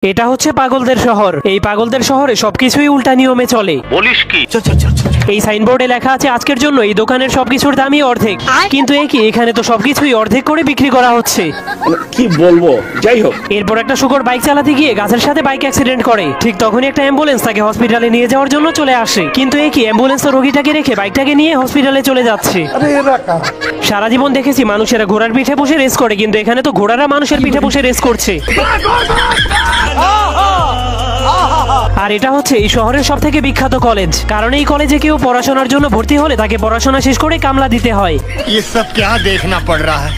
এটা হচ্ছে পাগলদের শহর। এই পাগলদের শহরে সবকিছুই উল্টা নিয়মে চলে। বলিস কি? এই সাইনবোর্ডে লেখা আছে আজকের জন্য এই দোকানের সবকিছুর দামই অর্ধেক, কিন্তু এখানে তো সবকিছুই অর্ধেক করে বিক্রি করা হচ্ছে। কি বলবো, যাই হোক। এরপর একটা শুকর বাইক চালাতে গিয়ে গাছের সাথে বাইক অ্যাক্সিডেন্ট করে। ঠিক তখনই একটা অ্যাম্বুলেন্স তাকে হসপিটালে নিয়ে যাওয়ার জন্য চলে আসে, কিন্তু অ্যাম্বুলেন্স তো রোগীটাকে রেখে বাইকটাকে নিয়ে হসপিটালে চলে যাচ্ছে। সারা জীবন দেখেছি মানুষেরা ঘোড়ার পিঠে বসে রেস করে, কিন্তু এখানে তো ঘোড়ারা মানুষের পিঠে বসে রেস করছে। আর এটা হচ্ছে এই শহরের সব থেকে বিখ্যাত কলেজ, কারণ এই কলেজে কেউ পড়াশোনার জন্য ভর্তি হলে তাকে পড়াশোনা শেষ করে কামলা দিতে হয়। ये सब क्या देखना पड़ रहा है?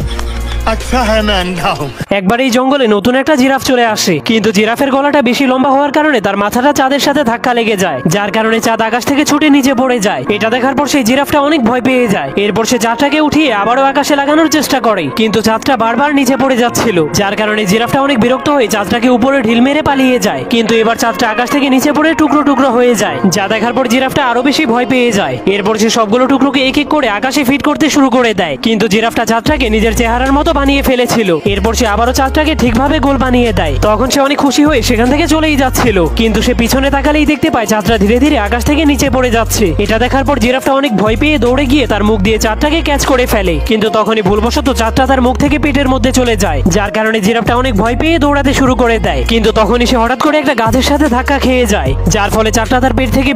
अच्छा है मैं अंधा हूँ। একবার এই জঙ্গলে নতুন একটা জিরাফ চলে আসে, কিন্তু জিরাফের গলাটা বেশি লম্বা হওয়ার কারণে তার মাথাটা চাঁদের সাথে ধাক্কা লেগে যায়, যার কারণে চাঁদ আকাশ থেকে ছুটে নিচে পড়ে যায়। এটা দেখার পর সেই জিরাফটা অনেক ভয় পেয়ে যায়। এরপর সে চাঁদটাকে উঠিয়ে আবারও আকাশে লাগানোর চেষ্টা করে, কিন্তু চাঁদটা বারবার নিচে পড়ে যাচ্ছিল, যার কারণে জিরাফটা অনেক বিরক্ত হয়ে চাঁদটাকে উপরে ঢিল মেরে পালিয়ে যায়। কিন্তু এবার চাঁদটা আকাশ থেকে নিচে পড়ে টুকরো টুকরো হয়ে যায়, যা দেখার পর জিরাফটা আরো বেশি ভয় পেয়ে যায়। এরপর সে সবগুলো টুকরোকে এক এক করে আকাশে ফিট করতে শুরু করে দেয়, কিন্তু জিরাফটা চাঁদটাকে নিজের চেহারার মতো বানিয়ে ফেলেছিল। এরপর সে আবারও চাঁদটাকে ঠিকভাবে গোল বানিয়ে দেয়। তখন সে অনেক খুশি হয়ে সেখান থেকে চলেই যাচ্ছিল, কিন্তু সে পিছনে তাকালেই দেখতে পায় চাঁদটা ধীরে ধীরে আকাশ থেকে নিচে পড়ে যাচ্ছে। এটা দেখার পর জিরাফটা অনেক ভয় পেয়ে দৌড়ে গিয়ে তার মুখ দিয়ে চাঁদটাকে ক্যাচ করে ফেলে, কিন্তু তখনই ভুলবশত চাঁদটা তার মুখ থেকে পেটের মধ্যে চলে যায়, যার কারণে জিরাফটা অনেক ভয় পেয়ে দৌড়াতে শুরু করে দেয়। কিন্তু তখনই সে হঠাৎ করে একটা গাছের সাথে ধাক্কা খেয়ে যায়, যার ফলে চাঁদটা তার পেট থেকে